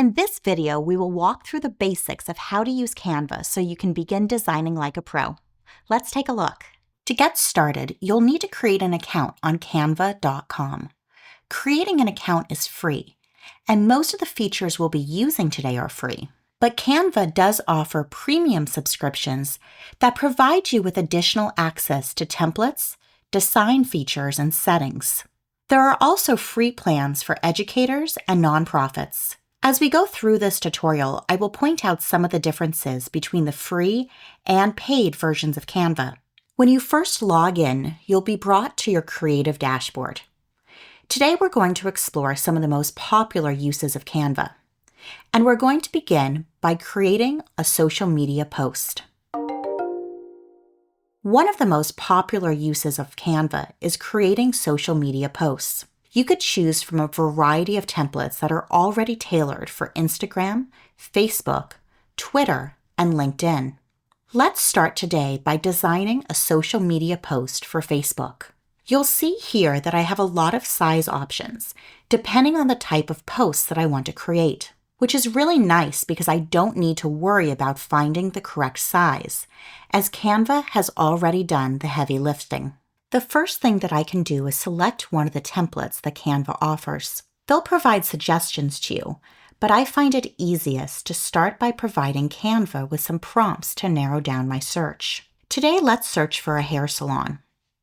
In this video, we will walk through the basics of how to use Canva so you can begin designing like a pro. Let's take a look. To get started, you'll need to create an account on canva.com. Creating an account is free, and most of the features we'll be using today are free. But Canva does offer premium subscriptions that provide you with additional access to templates, design features, and settings. There are also free plans for educators and nonprofits. As we go through this tutorial, I will point out some of the differences between the free and paid versions of Canva. When you first log in, you'll be brought to your creative dashboard. Today, we're going to explore some of the most popular uses of Canva. And we're going to begin by creating a social media post. One of the most popular uses of Canva is creating social media posts. You could choose from a variety of templates that are already tailored for Instagram, Facebook, Twitter, and LinkedIn. Let's start today by designing a social media post for Facebook. You'll see here that I have a lot of size options, depending on the type of post that I want to create, which is really nice because I don't need to worry about finding the correct size, as Canva has already done the heavy lifting. The first thing that I can do is select one of the templates that Canva offers. They'll provide suggestions to you, but I find it easiest to start by providing Canva with some prompts to narrow down my search. Today, let's search for a hair salon.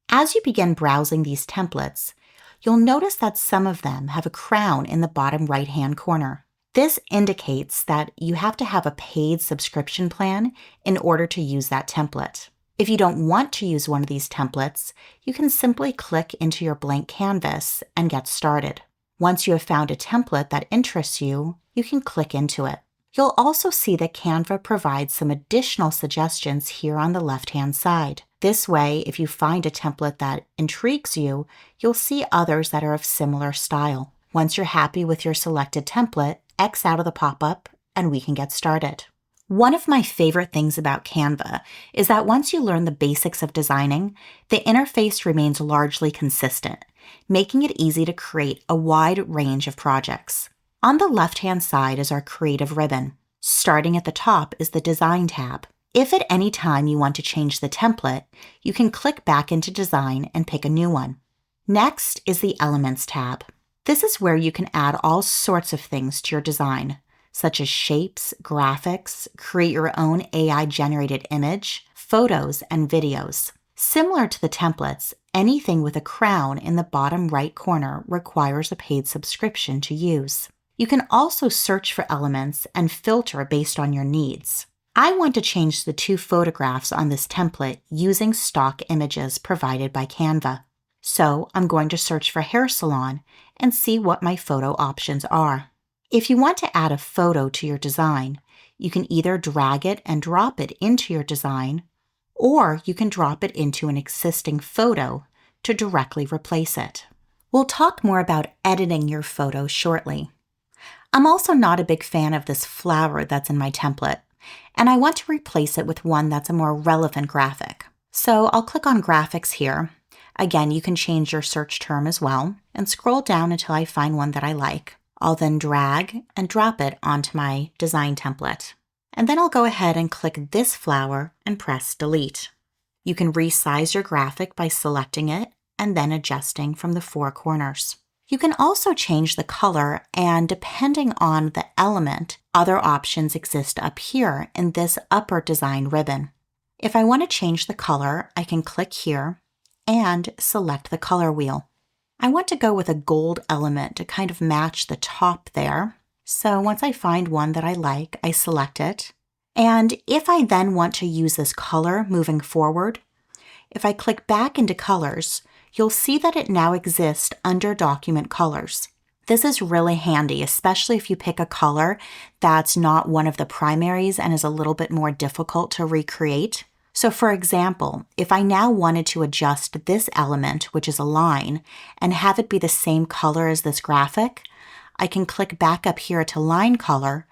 As you begin browsing these templates, you'll notice that some of them have a crown in the bottom right-hand corner. This indicates that you have to have a paid subscription plan in order to use that template. If you don't want to use one of these templates, you can simply click into your blank canvas and get started. Once you have found a template that interests you, you can click into it. You'll also see that Canva provides some additional suggestions here on the left-hand side. This way, if you find a template that intrigues you, you'll see others that are of similar style. Once you're happy with your selected template, X out of the pop-up and we can get started. One of my favorite things about Canva is that once you learn the basics of designing, the interface remains largely consistent, making it easy to create a wide range of projects. On the left-hand side is our creative ribbon. Starting at the top is the Design tab. If at any time you want to change the template, you can click back into Design and pick a new one. Next is the Elements tab. This is where you can add all sorts of things to your design, such as shapes, graphics, create your own AI-generated image, photos, and videos. Similar to the templates, anything with a crown in the bottom right corner requires a paid subscription to use. You can also search for elements and filter based on your needs. I want to change the two photographs on this template using stock images provided by Canva. So I'm going to search for hair salon and see what my photo options are. If you want to add a photo to your design, you can either drag it and drop it into your design, or you can drop it into an existing photo to directly replace it. We'll talk more about editing your photo shortly. I'm also not a big fan of this flower that's in my template, and I want to replace it with one that's a more relevant graphic. So I'll click on Graphics here. Again, you can change your search term as well, and scroll down until I find one that I like. I'll then drag and drop it onto my design template. And then I'll go ahead and click this flower and press Delete. You can resize your graphic by selecting it and then adjusting from the four corners. You can also change the color, and depending on the element, other options exist up here in this upper design ribbon. If I want to change the color, I can click here and select the color wheel. I want to go with a gold element to kind of match the top there. So once I find one that I like, I select it. And if I then want to use this color moving forward, if I click back into colors, you'll see that it now exists under document colors. This is really handy, especially if you pick a color that's not one of the primaries and is a little bit more difficult to recreate. So for example, if I now wanted to adjust this element, which is a line, and have it be the same color as this graphic, I can click back up here to line color,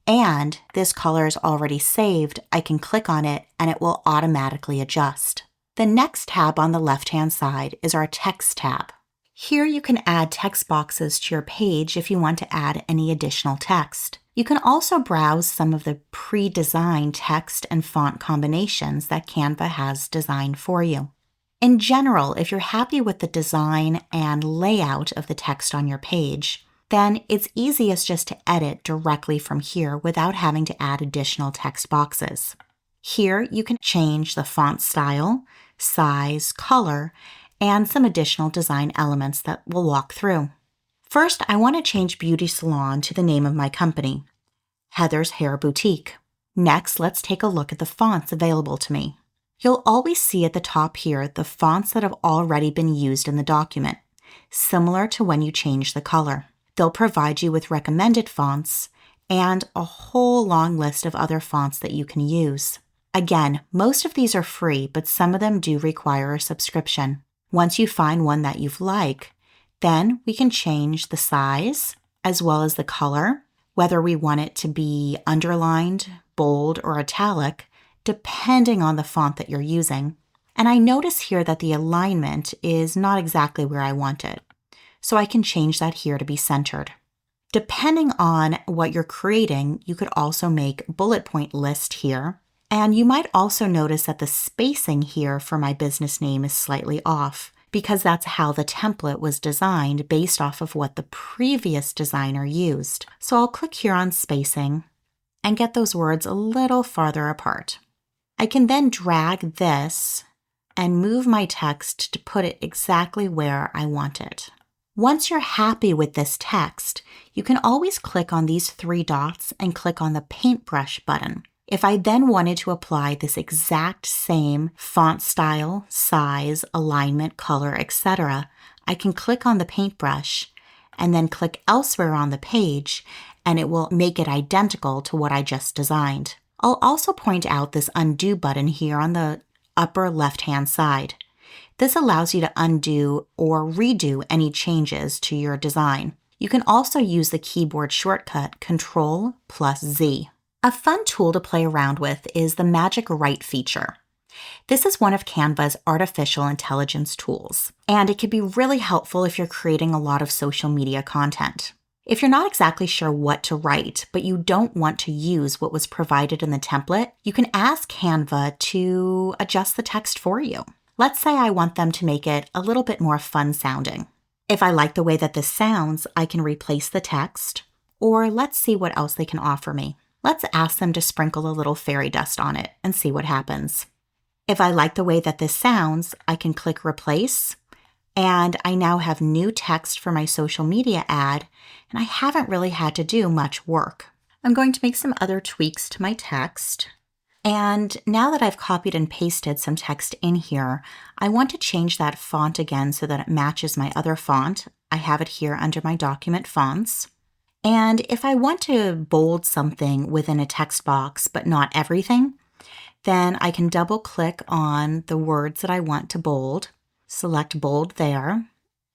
and this color is already saved. I can click on it and it will automatically adjust. The next tab on the left-hand side is our Text tab. Here you can add text boxes to your page if you want to add any additional text. You can also browse some of the pre-designed text and font combinations that Canva has designed for you. In general, if you're happy with the design and layout of the text on your page, then it's easiest just to edit directly from here without having to add additional text boxes. Here, you can change the font style, size, color, and some additional design elements that we'll walk through. First, I want to change Beauty Salon to the name of my company, Heather's Hair Boutique. Next, let's take a look at the fonts available to me. You'll always see at the top here the fonts that have already been used in the document, similar to when you change the color. They'll provide you with recommended fonts and a whole long list of other fonts that you can use. Again, most of these are free, but some of them do require a subscription. Once you find one that you like, then we can change the size as well as the color, whether we want it to be underlined, bold, or italic, depending on the font that you're using. And I notice here that the alignment is not exactly where I want it, so I can change that here to be centered. Depending on what you're creating, you could also make bullet point list here. And you might also notice that the spacing here for my business name is slightly off, because that's how the template was designed based off of what the previous designer used. So I'll click here on spacing and get those words a little farther apart. I can then drag this and move my text to put it exactly where I want it. Once you're happy with this text, you can always click on these 3 dots and click on the paintbrush button. If I then wanted to apply this exact same font style, size, alignment, color, etc., I can click on the paintbrush and then click elsewhere on the page, and it will make it identical to what I just designed. I'll also point out this undo button here on the upper left-hand side. This allows you to undo or redo any changes to your design. You can also use the keyboard shortcut Ctrl+Z. A fun tool to play around with is the Magic Write feature. This is one of Canva's artificial intelligence tools, and it can be really helpful if you're creating a lot of social media content. If you're not exactly sure what to write, but you don't want to use what was provided in the template, you can ask Canva to adjust the text for you. Let's say I want them to make it a little bit more fun sounding. If I like the way that this sounds, I can replace the text, or let's see what else they can offer me. Let's ask them to sprinkle a little fairy dust on it and see what happens. If I like the way that this sounds, I can click replace, and I now have new text for my social media ad, and I haven't really had to do much work. I'm going to make some other tweaks to my text. And now that I've copied and pasted some text in here, I want to change that font again so that it matches my other font. I have it here under my document fonts. And if I want to bold something within a text box, but not everything, then I can double click on the words that I want to bold, select bold there.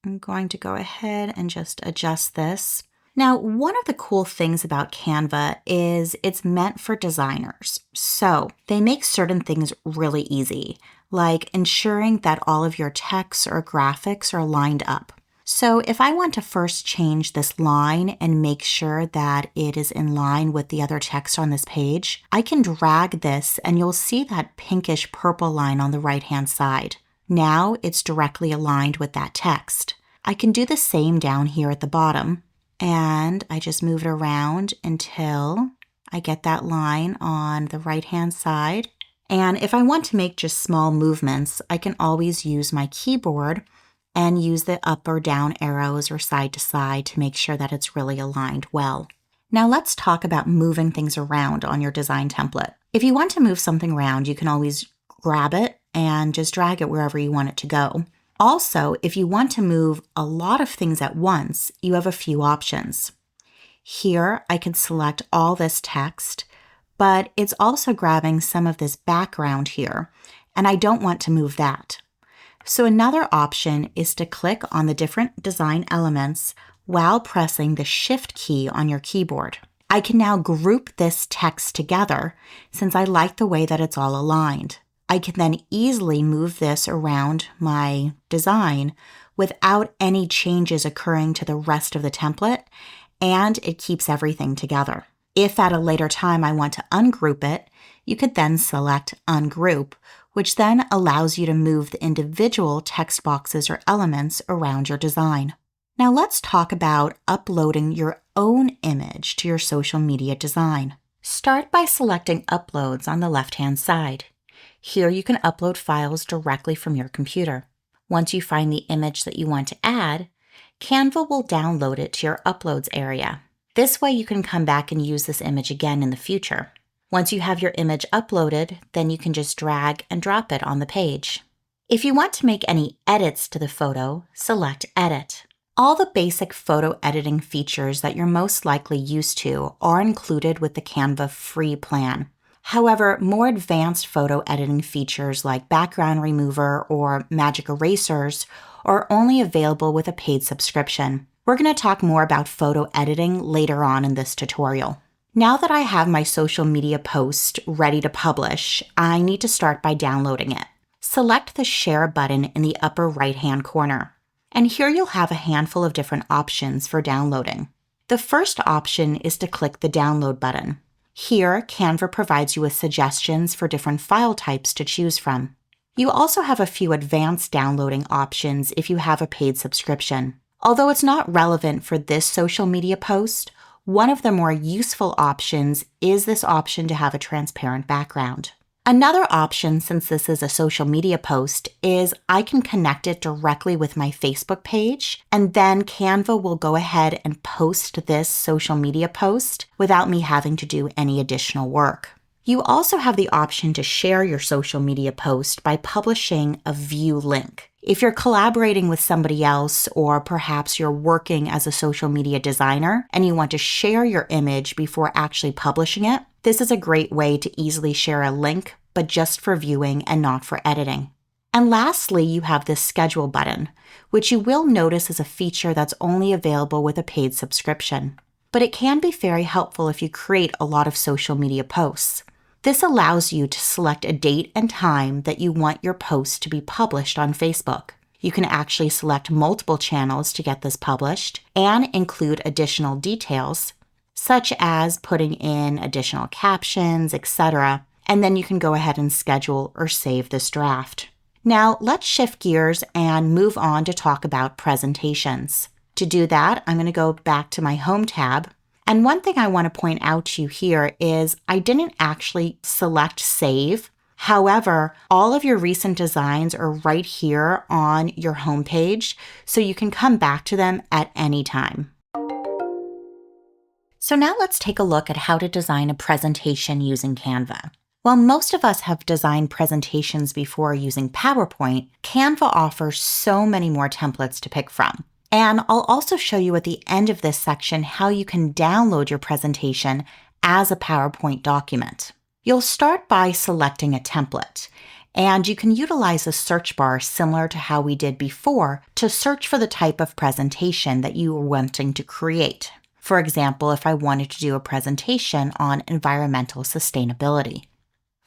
I'm going to go ahead and just adjust this. Now, one of the cool things about Canva is it's meant for designers. So they make certain things really easy, like ensuring that all of your text or graphics are lined up. So if I want to first change this line and make sure that it is in line with the other text on this page, I can drag this and you'll see that pinkish purple line on the right-hand side. Now it's directly aligned with that text. I can do the same down here at the bottom, and I just move it around until I get that line on the right-hand side. And if I want to make just small movements, I can always use my keyboard and use the up or down arrows or side to side to make sure that it's really aligned well. Now let's talk about moving things around on your design template. If you want to move something around, you can always grab it and just drag it wherever you want it to go. Also, if you want to move a lot of things at once, you have a few options. Here, I can select all this text, but it's also grabbing some of this background here, and I don't want to move that. So another option is to click on the different design elements while pressing the Shift key on your keyboard. I can now group this text together since I like the way that it's all aligned. I can then easily move this around my design without any changes occurring to the rest of the template, and it keeps everything together. If at a later time I want to ungroup it, you could then select Ungroup, which then allows you to move the individual text boxes or elements around your design. Now let's talk about uploading your own image to your social media design. Start by selecting Uploads on the left-hand side. Here you can upload files directly from your computer. Once you find the image that you want to add, Canva will download it to your Uploads area. This way you can come back and use this image again in the future. Once you have your image uploaded, then you can just drag and drop it on the page. If you want to make any edits to the photo, select Edit. All the basic photo editing features that you're most likely used to are included with the Canva free plan. However, more advanced photo editing features like background remover or magic erasers are only available with a paid subscription. We're going to talk more about photo editing later on in this tutorial. Now that I have my social media post ready to publish, I need to start by downloading it. Select the Share button in the upper right-hand corner. And here you'll have a handful of different options for downloading. The first option is to click the Download button. Here, Canva provides you with suggestions for different file types to choose from. You also have a few advanced downloading options if you have a paid subscription. Although it's not relevant for this social media post, one of the more useful options is this option to have a transparent background. Another option, since this is a social media post, is I can connect it directly with my Facebook page, and then Canva will go ahead and post this social media post without me having to do any additional work. You also have the option to share your social media post by publishing a view link. If you're collaborating with somebody else, or perhaps you're working as a social media designer and you want to share your image before actually publishing it, this is a great way to easily share a link, but just for viewing and not for editing. And lastly, you have this Schedule button, which you will notice is a feature that's only available with a paid subscription. But it can be very helpful if you create a lot of social media posts. This allows you to select a date and time that you want your post to be published on Facebook. You can actually select multiple channels to get this published and include additional details, such as putting in additional captions, etc. And then you can go ahead and schedule or save this draft. Now let's shift gears and move on to talk about presentations. To do that, I'm going to go back to my Home tab. And one thing I want to point out to you here is I didn't actually select Save. However, all of your recent designs are right here on your home page, so you can come back to them at any time. So now let's take a look at how to design a presentation using Canva. While most of us have designed presentations before using PowerPoint, Canva offers so many more templates to pick from. And I'll also show you at the end of this section how you can download your presentation as a PowerPoint document. You'll start by selecting a template, and you can utilize a search bar similar to how we did before to search for the type of presentation that you are wanting to create. For example, if I wanted to do a presentation on environmental sustainability.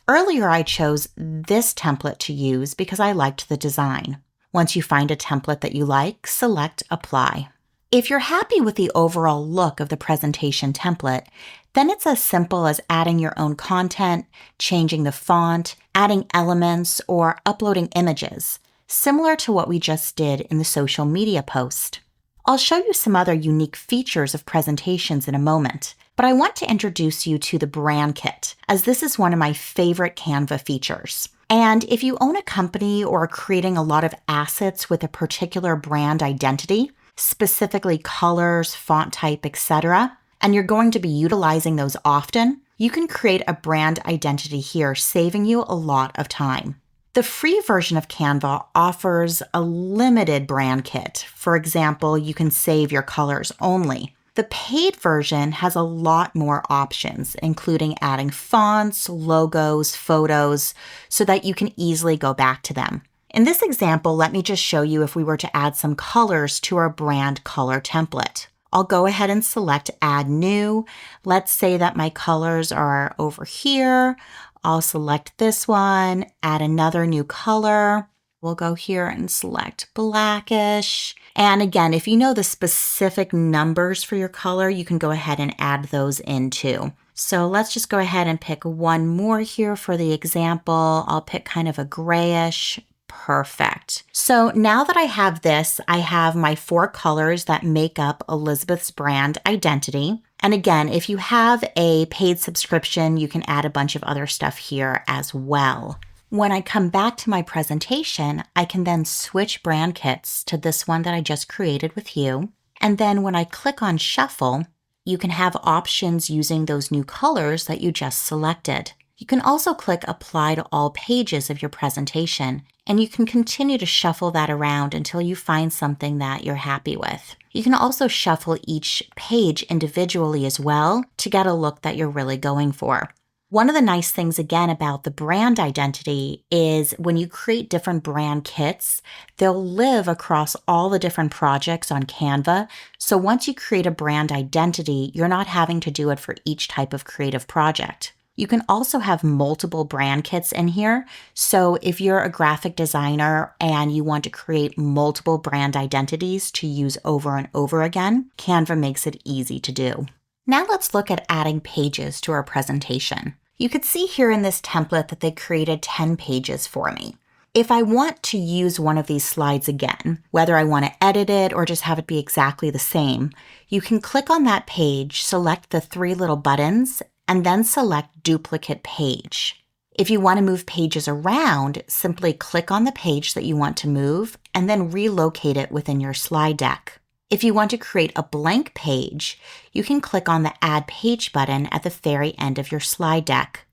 Earlier, I chose this template to use because I liked the design. Once you find a template that you like, select Apply. If you're happy with the overall look of the presentation template, then it's as simple as adding your own content, changing the font, adding elements, or uploading images, similar to what we just did in the social media post. I'll show you some other unique features of presentations in a moment, but I want to introduce you to the Brand Kit, as this is one of my favorite Canva features. And if you own a company or are creating a lot of assets with a particular brand identity, specifically colors, font type, etc., and you're going to be utilizing those often, you can create a brand identity here, saving you a lot of time. The free version of Canva offers a limited brand kit. For example, you can save your colors only. The paid version has a lot more options, including adding fonts, logos, photos, so that you can easily go back to them. In this example, let me just show you if we were to add some colors to our brand color template. I'll go ahead and select Add New. Let's say that my colors are over here. I'll select this one, add another new color. We'll go here and select blackish. And again, if you know the specific numbers for your color, you can go ahead and add those in too. So let's just go ahead and pick one more here for the example. I'll pick kind of a grayish. Perfect. So now that I have this, I have my 4 colors that make up Elizabeth's brand identity. And again, if you have a paid subscription, you can add a bunch of other stuff here as well. When I come back to my presentation, I can then switch brand kits to this one that I just created with you. And then when I click on Shuffle, you can have options using those new colors that you just selected. You can also click Apply to all pages of your presentation, and you can continue to shuffle that around until you find something that you're happy with. You can also shuffle each page individually as well to get a look that you're really going for. One of the nice things, again, about the brand identity is when you create different brand kits, they'll live across all the different projects on Canva. So once you create a brand identity, you're not having to do it for each type of creative project. You can also have multiple brand kits in here. So if you're a graphic designer and you want to create multiple brand identities to use over and over again, Canva makes it easy to do. Now let's look at adding pages to our presentation. You could see here in this template that they created 10 pages for me. If I want to use one of these slides again, whether I want to edit it or just have it be exactly the same, you can click on that page, select the 3 little buttons, and then select Duplicate Page. If you want to move pages around, simply click on the page that you want to move and then relocate it within your slide deck. If you want to create a blank page, you can click on the Add Page button at the very end of your slide deck.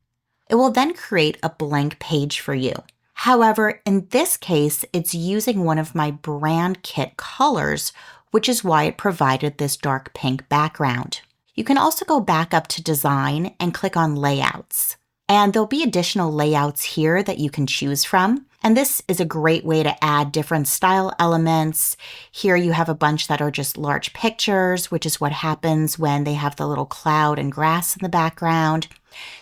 It will then create a blank page for you. However, in this case, it's using one of my brand kit colors, which is why it provided this dark pink background. You can also go back up to Design and click on Layouts. And there'll be additional layouts here that you can choose from. And this is a great way to add different style elements. Here you have a bunch that are just large pictures, which is what happens when they have the little cloud and grass in the background.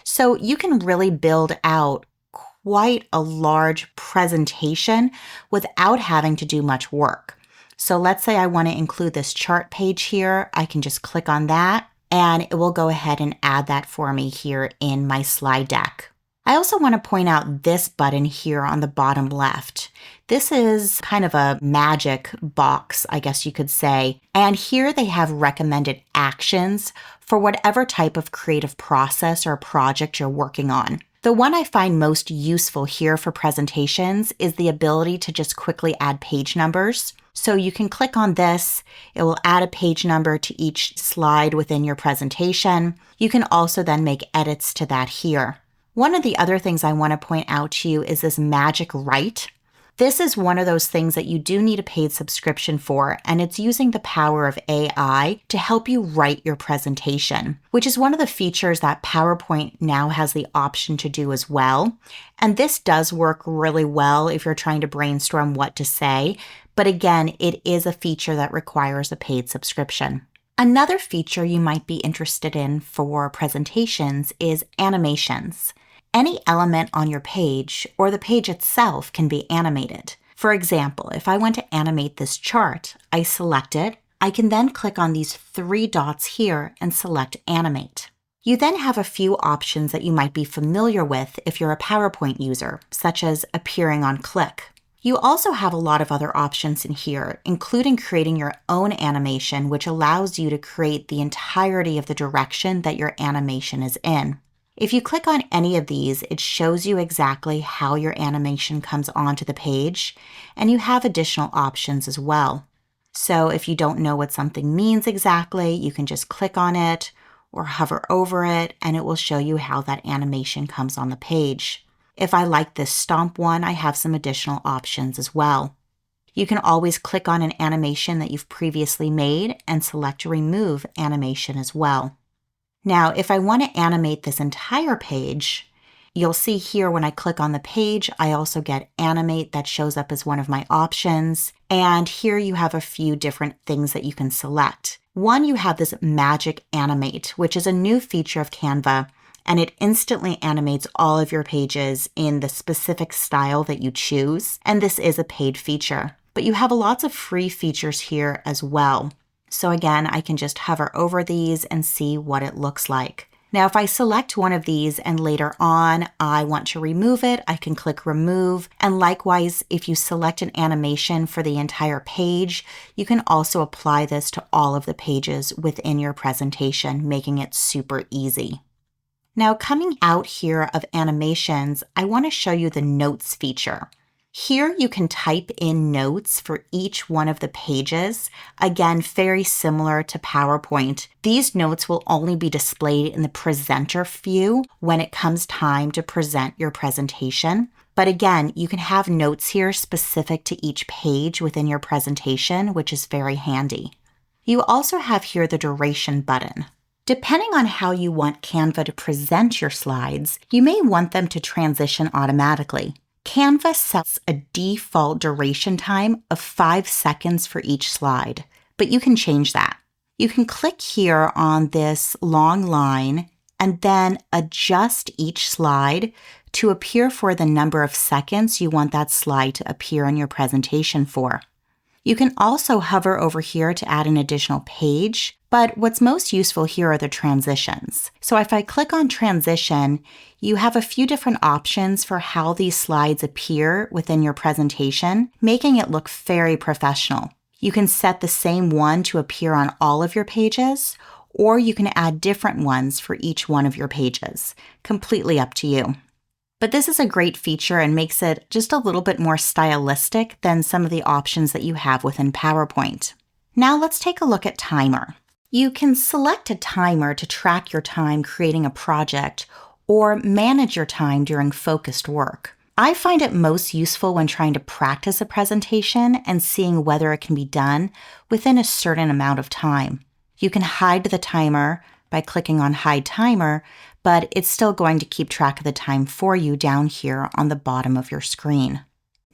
So you can really build out quite a large presentation without having to do much work. So let's say I want to include this chart page here. I can just click on that and it will go ahead and add that for me here in my slide deck. I also want to point out this button here on the bottom left. This is kind of a magic box, I guess you could say. And here they have recommended actions for whatever type of creative process or project you're working on. The one I find most useful here for presentations is the ability to just quickly add page numbers. So you can click on this, it will add a page number to each slide within your presentation. You can also then make edits to that here. One of the other things I want to point out to you is this magic write. This is one of those things that you do need a paid subscription for, and it's using the power of AI to help you write your presentation, which is one of the features that PowerPoint now has the option to do as well. And this does work really well if you're trying to brainstorm what to say. But again, it is a feature that requires a paid subscription. Another feature you might be interested in for presentations is animations. Any element on your page or the page itself can be animated. For example, if I want to animate this chart, I select it. I can then click on these 3 dots here and select Animate. You then have a few options that you might be familiar with if you're a PowerPoint user, such as appearing on click. You also have a lot of other options in here, including creating your own animation, which allows you to create the entirety of the direction that your animation is in. If you click on any of these, it shows you exactly how your animation comes onto the page, and you have additional options as well. So if you don't know what something means exactly, you can just click on it or hover over it, and it will show you how that animation comes on the page. If I like this stomp one, I have some additional options as well. You can always click on an animation that you've previously made and select Remove Animation as well. Now, if I want to animate this entire page, you'll see here when I click on the page, I also get Animate that shows up as one of my options. And here you have a few different things that you can select. One, you have this Magic Animate, which is a new feature of Canva, and it instantly animates all of your pages in the specific style that you choose. And this is a paid feature, but you have lots of free features here as well. So again, I can just hover over these and see what it looks like. Now, if I select one of these and later on I want to remove it, I can click remove. And likewise, if you select an animation for the entire page, you can also apply this to all of the pages within your presentation, making it super easy. Now, coming out here of animations, I want to show you the notes feature. Here you can type in notes for each one of the pages. Again, very similar to PowerPoint. These notes will only be displayed in the presenter view when it comes time to present your presentation. But again, you can have notes here specific to each page within your presentation, which is very handy. You also have here the duration button. Depending on how you want Canva to present your slides, you may want them to transition automatically. Canva sets a default duration time of 5 seconds for each slide, but you can change that. You can click here on this long line and then adjust each slide to appear for the number of seconds you want that slide to appear in your presentation for. You can also hover over here to add an additional page, but what's most useful here are the transitions. So if I click on transition, you have a few different options for how these slides appear within your presentation, making it look very professional. You can set the same one to appear on all of your pages, or you can add different ones for each one of your pages. Completely up to you. But this is a great feature and makes it just a little bit more stylistic than some of the options that you have within PowerPoint. Now let's take a look at timer. You can select a timer to track your time creating a project or manage your time during focused work. I find it most useful when trying to practice a presentation and seeing whether it can be done within a certain amount of time. You can hide the timer by clicking on Hide Timer, but it's still going to keep track of the time for you down here on the bottom of your screen.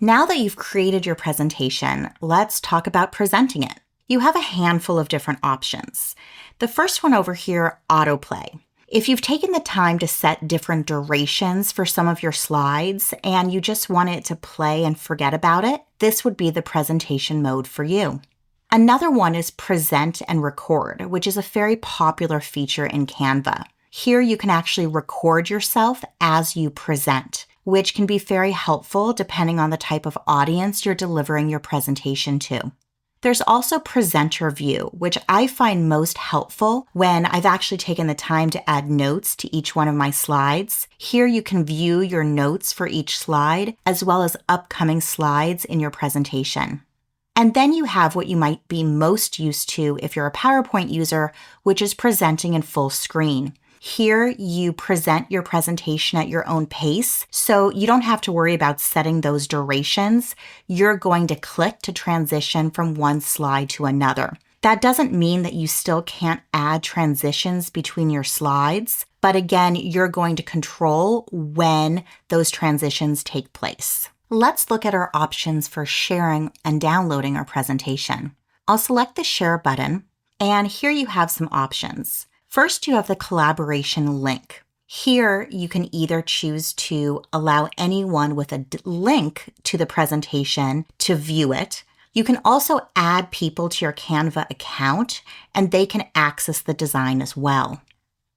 Now that you've created your presentation, let's talk about presenting it. You have a handful of different options. The first one over here, AutoPlay. If you've taken the time to set different durations for some of your slides and you just want it to play and forget about it, this would be the presentation mode for you. Another one is Present and Record, which is a very popular feature in Canva. Here you can actually record yourself as you present, which can be very helpful depending on the type of audience you're delivering your presentation to. There's also Presenter View, which I find most helpful when I've actually taken the time to add notes to each one of my slides. Here you can view your notes for each slide, as well as upcoming slides in your presentation. And then you have what you might be most used to if you're a PowerPoint user, which is presenting in full screen. Here you present your presentation at your own pace, so you don't have to worry about setting those durations. You're going to click to transition from one slide to another. That doesn't mean that you still can't add transitions between your slides, but again, you're going to control when those transitions take place. Let's look at our options for sharing and downloading our presentation. I'll select the Share button, and here you have some options. First, you have the collaboration link. Here, you can either choose to allow anyone with a link to the presentation to view it. You can also add people to your Canva account, and they can access the design as well.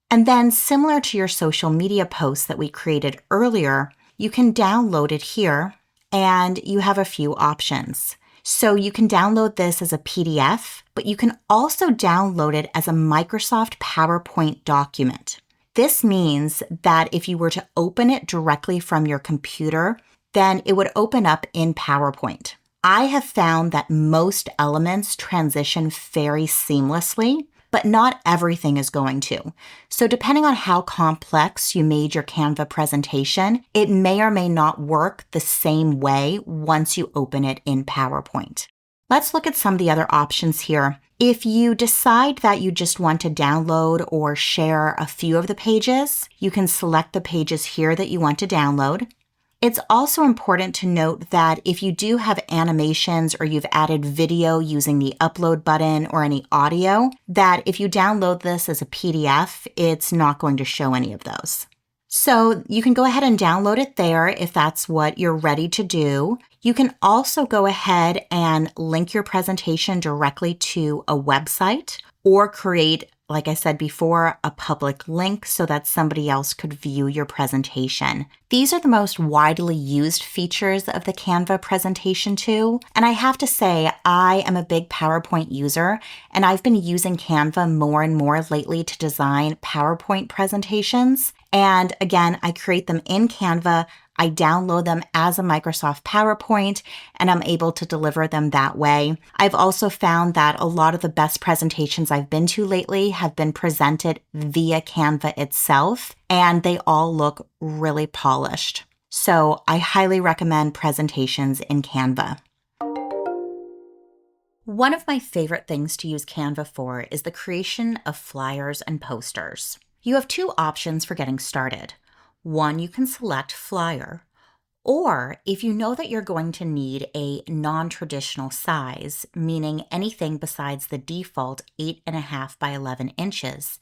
And then, similar to your social media posts that we created earlier, you can download it here, and you have a few options. So you can download this as a PDF, but you can also download it as a Microsoft PowerPoint document. This means that if you were to open it directly from your computer, then it would open up in PowerPoint. I have found that most elements transition very seamlessly, but not everything is going to. So depending on how complex you made your Canva presentation, it may or may not work the same way once you open it in PowerPoint. Let's look at some of the other options here. If you decide that you just want to download or share a few of the pages, you can select the pages here that you want to download. It's also important to note that if you do have animations or you've added video using the upload button or any audio, that if you download this as a PDF, it's not going to show any of those. So you can go ahead and download it there if that's what you're ready to do. You can also go ahead and link your presentation directly to a website or create, like I said before, a public link so that somebody else could view your presentation. These are the most widely used features of the Canva presentation tool. And I have to say, I am a big PowerPoint user, and I've been using Canva more and more lately to design PowerPoint presentations. And again, I create them in Canva. I download them as a Microsoft PowerPoint, and I'm able to deliver them that way. I've also found that a lot of the best presentations I've been to lately have been presented via Canva itself, and they all look really polished. So I highly recommend presentations in Canva. One of my favorite things to use Canva for is the creation of flyers and posters. You have two options for getting started. One, you can select flyer, or if you know that you're going to need a non-traditional size, meaning anything besides the default 8.5 by 11 inches,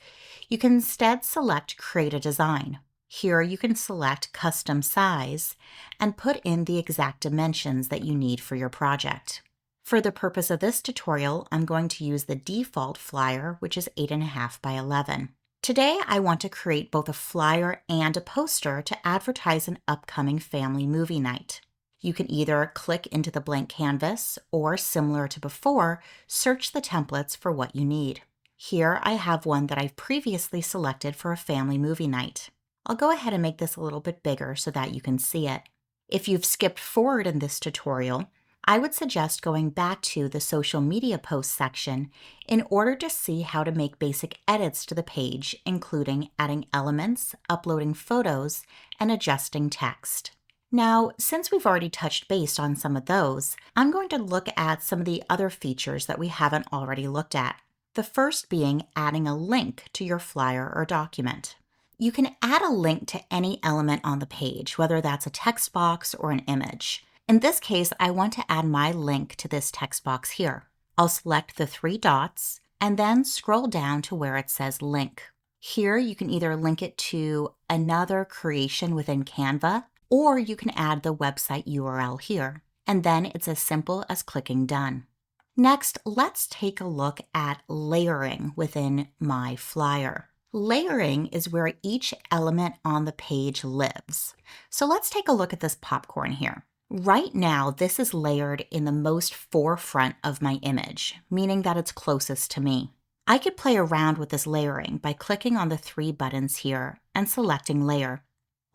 you can instead select create a design. Here you can select custom size and put in the exact dimensions that you need for your project. For the purpose of this tutorial, I'm going to use the default flyer, which is 8.5 by 11. Today, I want to create both a flyer and a poster to advertise an upcoming family movie night. You can either click into the blank canvas or, similar to before, search the templates for what you need. Here, I have one that I've previously selected for a family movie night. I'll go ahead and make this a little bit bigger so that you can see it. If you've skipped forward in this tutorial, I would suggest going back to the social media posts section in order to see how to make basic edits to the page, including adding elements, uploading photos, and adjusting text. Now, since we've already touched base on some of those, I'm going to look at some of the other features that we haven't already looked at. The first being adding a link to your flyer or document. You can add a link to any element on the page, whether that's a text box or an image. In this case, I want to add my link to this text box here. I'll select the three dots and then scroll down to where it says link. Here, you can either link it to another creation within Canva, or you can add the website URL here. And then it's as simple as clicking done. Next, let's take a look at layering within my flyer. Layering is where each element on the page lives. So let's take a look at this popcorn here. Right now, this is layered in the most forefront of my image, meaning that it's closest to me. I could play around with this layering by clicking on the three buttons here and selecting layer.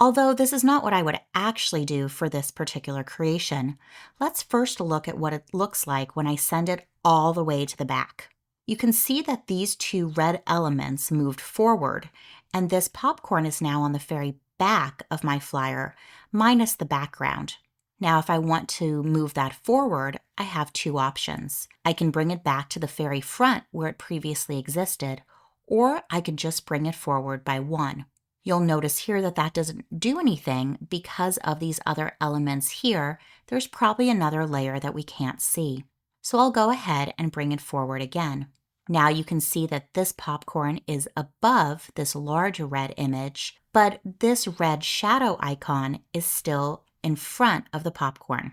Although this is not what I would actually do for this particular creation, let's first look at what it looks like when I send it all the way to the back. You can see that these two red elements moved forward, and this popcorn is now on the very back of my flyer, minus the background. Now, if I want to move that forward, I have two options. I can bring it back to the very front where it previously existed, or I can just bring it forward by one. You'll notice here that that doesn't do anything because of these other elements here. There's probably another layer that we can't see. So I'll go ahead and bring it forward again. Now you can see that this popcorn is above this large red image, but this red shadow icon is still in front of the popcorn.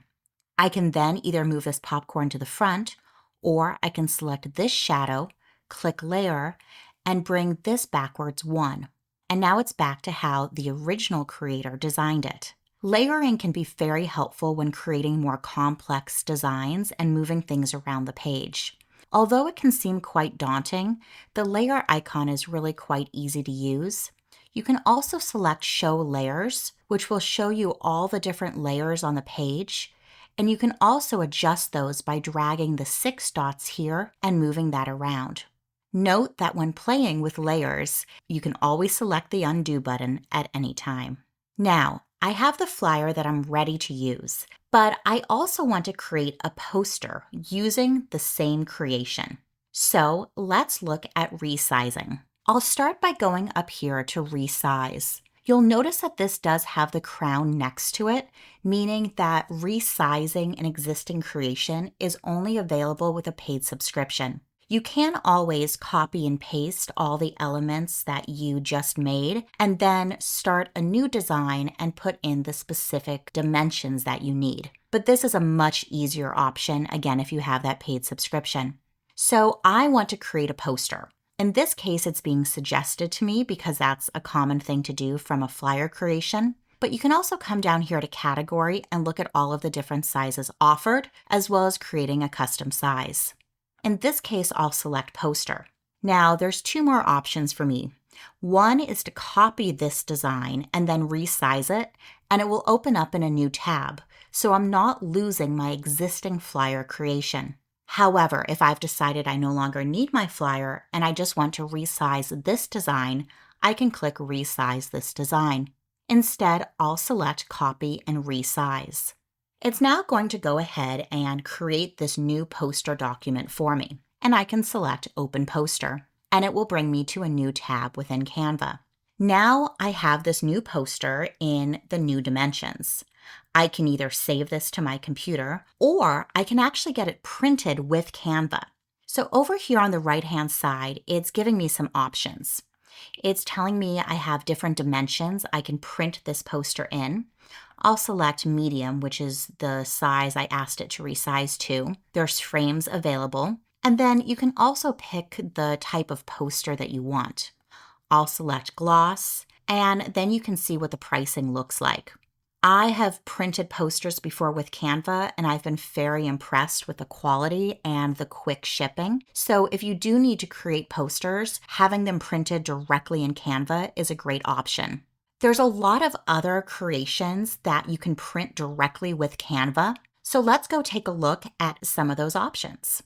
I can then either move this popcorn to the front, or I can select this shadow, click layer, and bring this backwards one. And now it's back to how the original creator designed it. Layering can be very helpful when creating more complex designs and moving things around the page. Although it can seem quite daunting, the layer icon is really quite easy to use. You can also select Show Layers, which will show you all the different layers on the page, and you can also adjust those by dragging the 6 dots here and moving that around. Note that when playing with layers, you can always select the Undo button at any time. Now, I have the flyer that I'm ready to use, but I also want to create a poster using the same creation. So let's look at resizing. I'll start by going up here to resize. You'll notice that this does have the crown next to it, meaning that resizing an existing creation is only available with a paid subscription. You can always copy and paste all the elements that you just made and then start a new design and put in the specific dimensions that you need. But this is a much easier option, again, if you have that paid subscription. So I want to create a poster. In this case, it's being suggested to me because that's a common thing to do from a flyer creation. But you can also come down here to category and look at all of the different sizes offered, as well as creating a custom size. In this case, I'll select poster. Now, there's two more options for me. One is to copy this design and then resize it, and it will open up in a new tab, so I'm not losing my existing flyer creation. However, if I've decided I no longer need my flyer and I just want to resize this design, I can click Resize this design. Instead, I'll select Copy and Resize. It's now going to go ahead and create this new poster document for me, and I can select Open Poster, and it will bring me to a new tab within Canva. Now I have this new poster in the new dimensions. I can either save this to my computer, or I can actually get it printed with Canva. So over here on the right-hand side, it's giving me some options. It's telling me I have different dimensions I can print this poster in. I'll select medium, which is the size I asked it to resize to. There's frames available. And then you can also pick the type of poster that you want. I'll select gloss, and then you can see what the pricing looks like. I have printed posters before with Canva, and I've been very impressed with the quality and the quick shipping. So if you do need to create posters, having them printed directly in Canva is a great option. There's a lot of other creations that you can print directly with Canva. So let's go take a look at some of those options.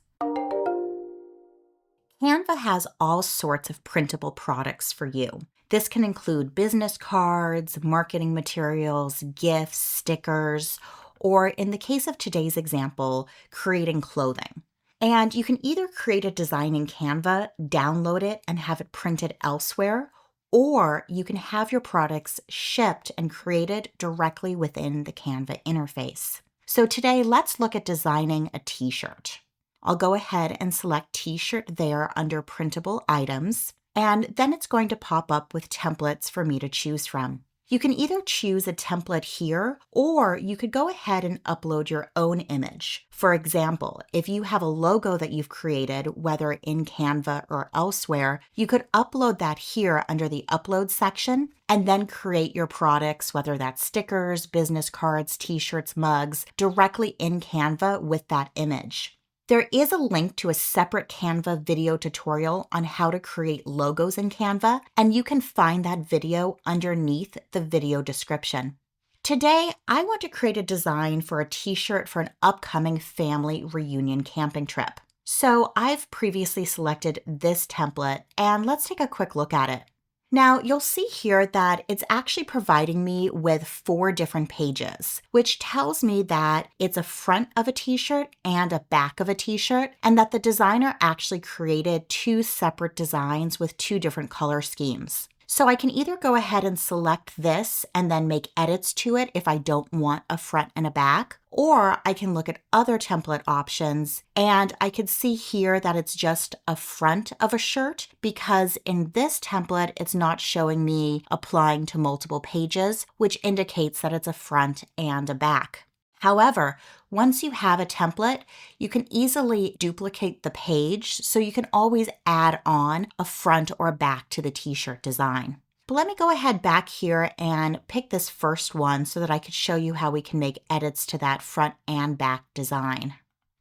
Canva has all sorts of printable products for you. This can include business cards, marketing materials, gifts, stickers, or in the case of today's example, creating clothing. And you can either create a design in Canva, download it, and have it printed elsewhere, or you can have your products shipped and created directly within the Canva interface. So today, let's look at designing a t-shirt. I'll go ahead and select t-shirt there under printable items, and then it's going to pop up with templates for me to choose from. You can either choose a template here, or you could go ahead and upload your own image. For example, if you have a logo that you've created, whether in Canva or elsewhere, you could upload that here under the upload section and then create your products, whether that's stickers, business cards, t-shirts, mugs, directly in Canva with that image. There is a link to a separate Canva video tutorial on how to create logos in Canva, and you can find that video underneath the video description. Today, I want to create a design for a t-shirt for an upcoming family reunion camping trip. So I've previously selected this template, and let's take a quick look at it. Now, you'll see here that it's actually providing me with 4 different pages, which tells me that it's a front of a t-shirt and a back of a t-shirt, and that the designer actually created 2 separate designs with 2 different color schemes. So I can either go ahead and select this and then make edits to it if I don't want a front and a back, or I can look at other template options and I can see here that it's just a front of a shirt because in this template, it's not showing me applying to multiple pages, which indicates that it's a front and a back. However, once you have a template, you can easily duplicate the page, so you can always add on a front or back to the t-shirt design. But let me go ahead back here and pick this first one so that I could show you how we can make edits to that front and back design.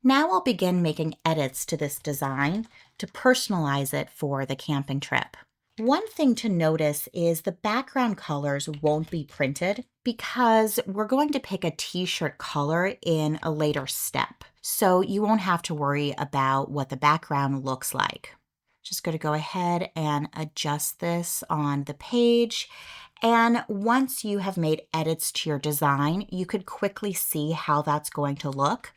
Now I'll begin making edits to this design to personalize it for the camping trip. One thing to notice is the background colors won't be printed because we're going to pick a t-shirt color in a later step. So you won't have to worry about what the background looks like. Just going to go ahead and adjust this on the page. And once you have made edits to your design, you could quickly see how that's going to look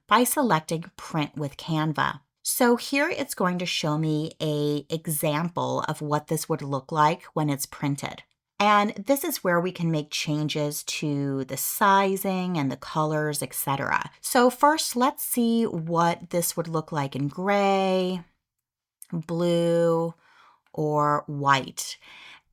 by selecting Print with Canva. So here it's going to show me an example of what this would look like when it's printed. And this is where we can make changes to the sizing and the colors, etc. So first, let's see what this would look like in gray, blue, or white.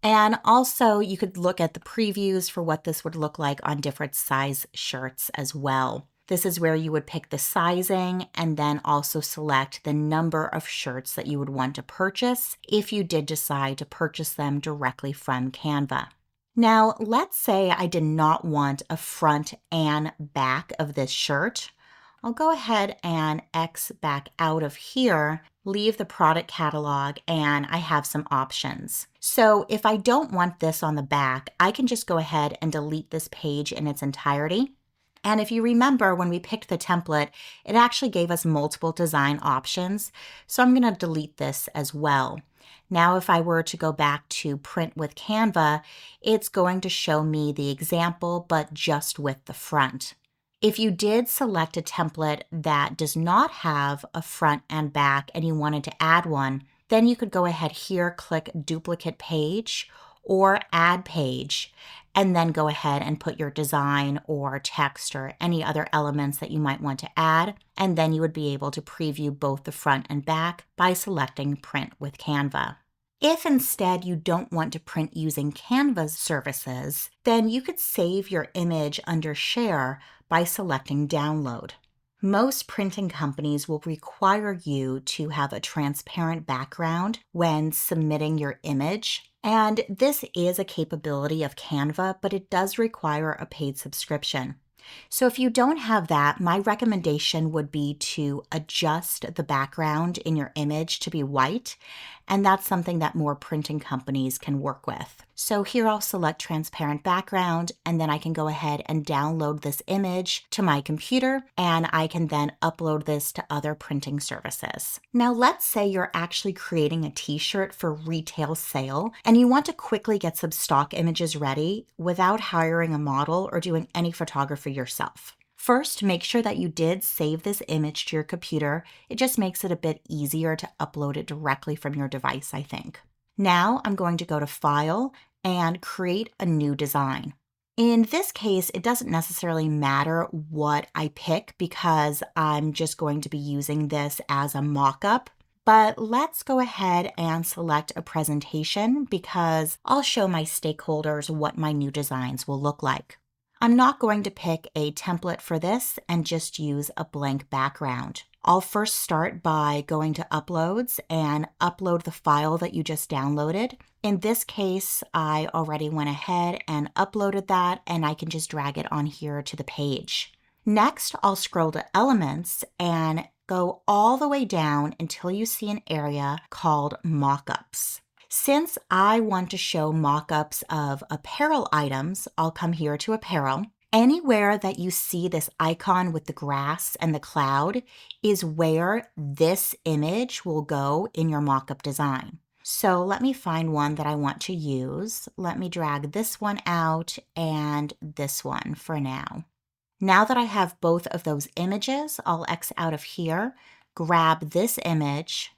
And also you could look at the previews for what this would look like on different size shirts as well. This is where you would pick the sizing and then also select the number of shirts that you would want to purchase if you did decide to purchase them directly from Canva. Now, let's say I did not want a front and back of this shirt. I'll go ahead and X back out of here, leave the product catalog, and I have some options. So if I don't want this on the back, I can just go ahead and delete this page in its entirety. And if you remember, when we picked the template, it actually gave us multiple design options. So I'm going to delete this as well. Now, if I were to go back to print with Canva, it's going to show me the example, but just with the front. If you did select a template that does not have a front and back and you wanted to add one, then you could go ahead here, click Duplicate Page or Add Page, and then go ahead and put your design or text or any other elements that you might want to add, and then you would be able to preview both the front and back by selecting Print with Canva. If instead you don't want to print using Canva's services, then you could save your image under Share by selecting Download. Most printing companies will require you to have a transparent background when submitting your image. And this is a capability of Canva, but it does require a paid subscription. So if you don't have that, my recommendation would be to adjust the background in your image to be white, and that's something that more printing companies can work with. So here I'll select transparent background, and then I can go ahead and download this image to my computer, and I can then upload this to other printing services. Now let's say you're actually creating a t-shirt for retail sale, and you want to quickly get some stock images ready without hiring a model or doing any photography yourself. First, make sure that you did save this image to your computer. It just makes it a bit easier to upload it directly from your device, I think. Now I'm going to go to File and create a new design. In this case, it doesn't necessarily matter what I pick because I'm just going to be using this as a mock-up. But let's go ahead and select a presentation because I'll show my stakeholders what my new designs will look like. I'm not going to pick a template for this and just use a blank background. I'll first start by going to Uploads and upload the file that you just downloaded. In this case, I already went ahead and uploaded that, and I can just drag it on here to the page. Next, I'll scroll to Elements and go all the way down until you see an area called Mockups. Since I want to show mockups of apparel items, I'll come here to Apparel. Anywhere that you see this icon with the grass and the cloud is where this image will go in your mockup design. So let me find one that I want to use. Let me drag this one out and this one for now. Now that I have both of those images, I'll X out of here, grab this image,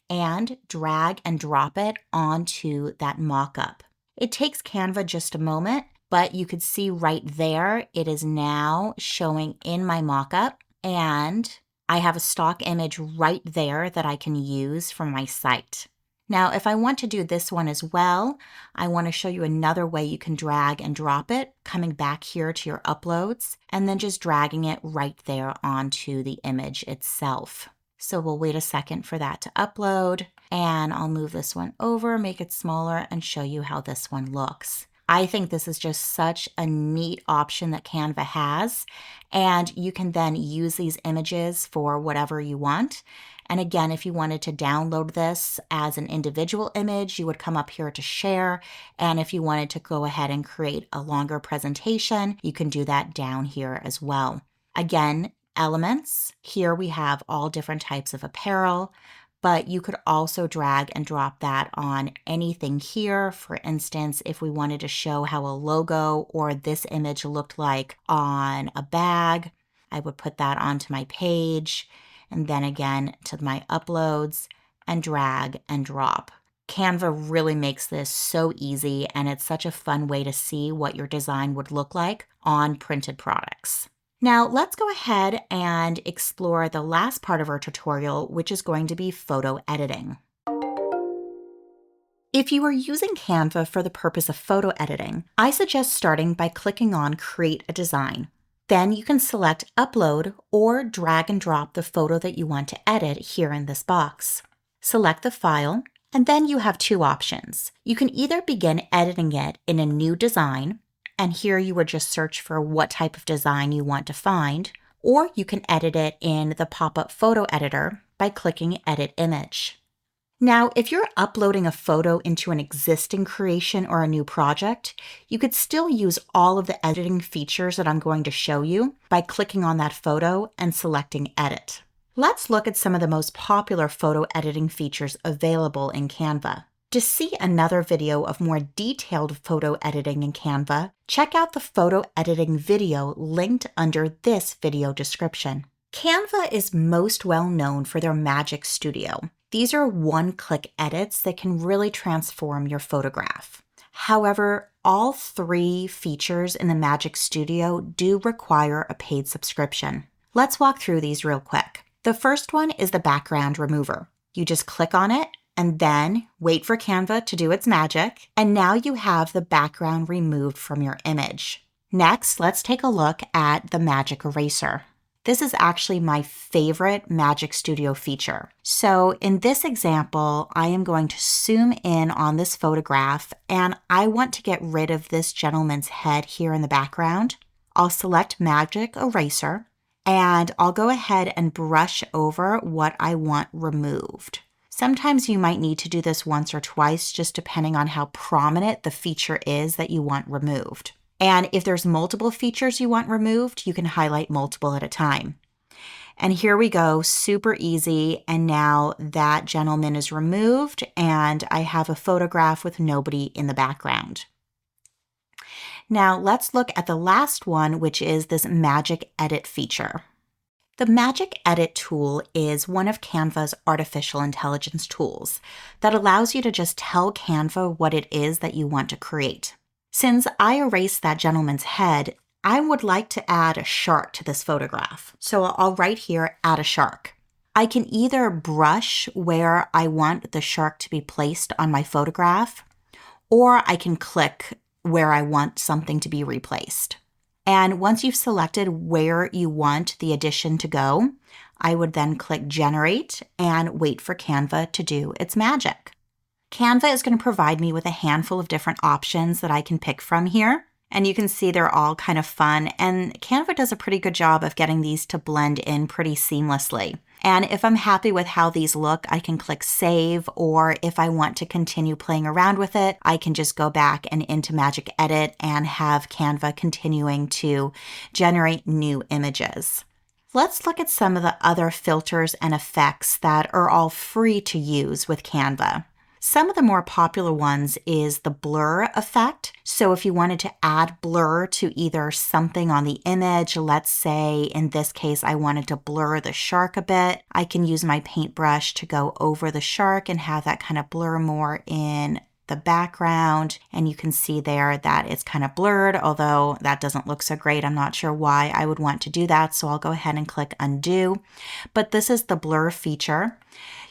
and drag and drop it onto that mockup. It takes Canva just a moment, but you could see right there, it is now showing in my mockup, and I have a stock image right there that I can use for my site. Now, if I want to do this one as well, I want to show you another way you can drag and drop it, coming back here to your uploads, and then just dragging it right there onto the image itself. So we'll wait a second for that to upload, and I'll move this one over, make it smaller, and show you how this one looks. I think this is just such a neat option that Canva has, and you can then use these images for whatever you want. And again, if you wanted to download this as an individual image, you would come up here to Share, and if you wanted to go ahead and create a longer presentation, you can do that down here as well. Again, Elements. Here we have all different types of apparel, but you could also drag and drop that on anything here. For instance, if we wanted to show how a logo or this image looked like on a bag, I would put that onto my page and then again to my uploads and drag and drop. Canva really makes this so easy, and it's such a fun way to see what your design would look like on printed products. Now let's go ahead and explore the last part of our tutorial, which is going to be photo editing. If you are using Canva for the purpose of photo editing, I suggest starting by clicking on Create a Design. Then you can select Upload or drag and drop the photo that you want to edit here in this box. Select the file, and then you have two options. You can either begin editing it in a new design, and here you would just search for what type of design you want to find, or you can edit it in the pop-up photo editor by clicking Edit Image. Now, if you're uploading a photo into an existing creation or a new project, you could still use all of the editing features that I'm going to show you by clicking on that photo and selecting Edit. Let's look at some of the most popular photo editing features available in Canva. To see another video of more detailed photo editing in Canva, check out the photo editing video linked under this video description. Canva is most well known for their Magic Studio. These are one-click edits that can really transform your photograph. However, all three features in the Magic Studio do require a paid subscription. Let's walk through these real quick. The first one is the background remover. You just click on it and then wait for Canva to do its magic, and now you have the background removed from your image. Next, let's take a look at the Magic Eraser. This is actually my favorite Magic Studio feature. So in this example, I am going to zoom in on this photograph, and I want to get rid of this gentleman's head here in the background. I'll select Magic Eraser, and I'll go ahead and brush over what I want removed. Sometimes you might need to do this once or twice, just depending on how prominent the feature is that you want removed. And if there's multiple features you want removed, you can highlight multiple at a time. And here we go, super easy. And now that gentleman is removed and I have a photograph with nobody in the background. Now let's look at the last one, which is this Magic Edit feature. The Magic Edit tool is one of Canva's artificial intelligence tools that allows you to just tell Canva what it is that you want to create. Since I erased that gentleman's head, I would like to add a shark to this photograph. So I'll write here, add a shark. I can either brush where I want the shark to be placed on my photograph, or I can click where I want something to be replaced. And once you've selected where you want the addition to go, I would then click Generate and wait for Canva to do its magic. Canva is going to provide me with a handful of different options that I can pick from here. And you can see they're all kind of fun. And Canva does a pretty good job of getting these to blend in pretty seamlessly. And if I'm happy with how these look, I can click Save, or if I want to continue playing around with it, I can just go back and into Magic Edit and have Canva continuing to generate new images. Let's look at some of the other filters and effects that are all free to use with Canva. Some of the more popular ones is the blur effect. So if you wanted to add blur to either something on the image, let's say in this case, I wanted to blur the shark a bit, I can use my paintbrush to go over the shark and have that kind of blur more in the background. And you can see there that it's kind of blurred, although that doesn't look so great. I'm not sure why I would want to do that. So I'll go ahead and click undo. But this is the blur feature.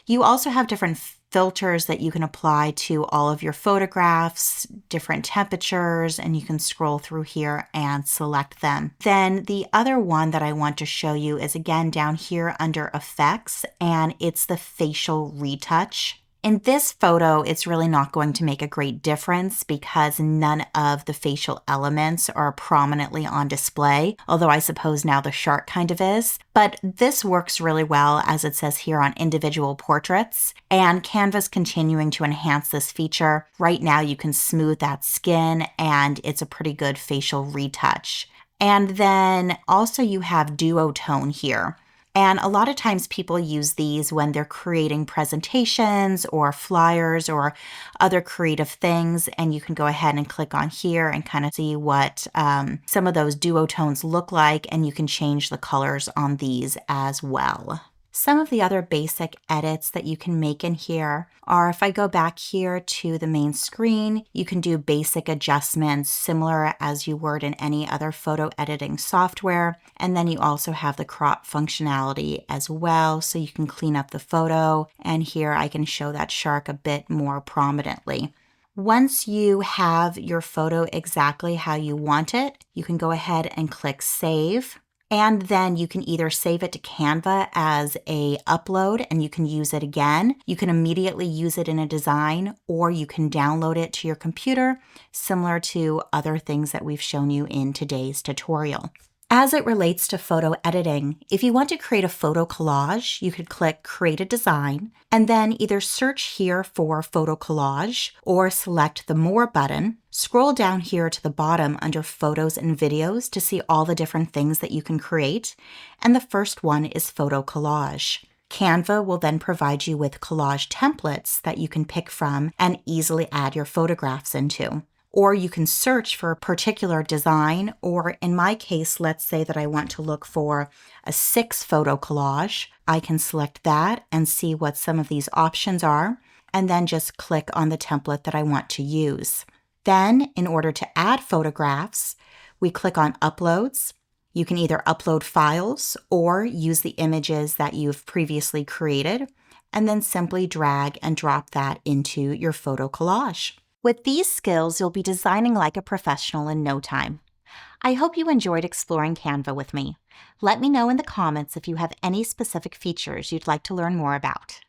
You also have different filters that you can apply to all of your photographs, different temperatures, and you can scroll through here and select them. Then the other one that I want to show you is again down here under Effects, and it's the facial retouch. In this photo, it's really not going to make a great difference because none of the facial elements are prominently on display, although I suppose now the shark kind of is. But this works really well, as it says here, on individual portraits, and Canva's continuing to enhance this feature. Right now you can smooth that skin, and it's a pretty good facial retouch. And then also you have DuoTone here. And a lot of times people use these when they're creating presentations or flyers or other creative things. And you can go ahead and click on here and kind of see what some of those duotones look like. And you can change the colors on these as well. Some of the other basic edits that you can make in here are, if I go back here to the main screen, you can do basic adjustments similar as you would in any other photo editing software. And then you also have the crop functionality as well, so you can clean up the photo. And here I can show that shark a bit more prominently. Once you have your photo exactly how you want it, you can go ahead and click Save. And then you can either save it to Canva as a upload and you can use it again. You can immediately use it in a design, or you can download it to your computer, similar to other things that we've shown you in today's tutorial. As it relates to photo editing, if you want to create a photo collage, you could click Create a Design, and then either search here for Photo Collage or select the More button. Scroll down here to the bottom under Photos and Videos to see all the different things that you can create, and the first one is Photo Collage. Canva will then provide you with collage templates that you can pick from and easily add your photographs into. Or you can search for a particular design, or in my case, let's say that I want to look for a 6-photo collage. I can select that and see what some of these options are, and then just click on the template that I want to use. Then, in order to add photographs, we click on Uploads. You can either upload files or use the images that you've previously created, and then simply drag and drop that into your photo collage. With these skills, you'll be designing like a professional in no time. I hope you enjoyed exploring Canva with me. Let me know in the comments if you have any specific features you'd like to learn more about.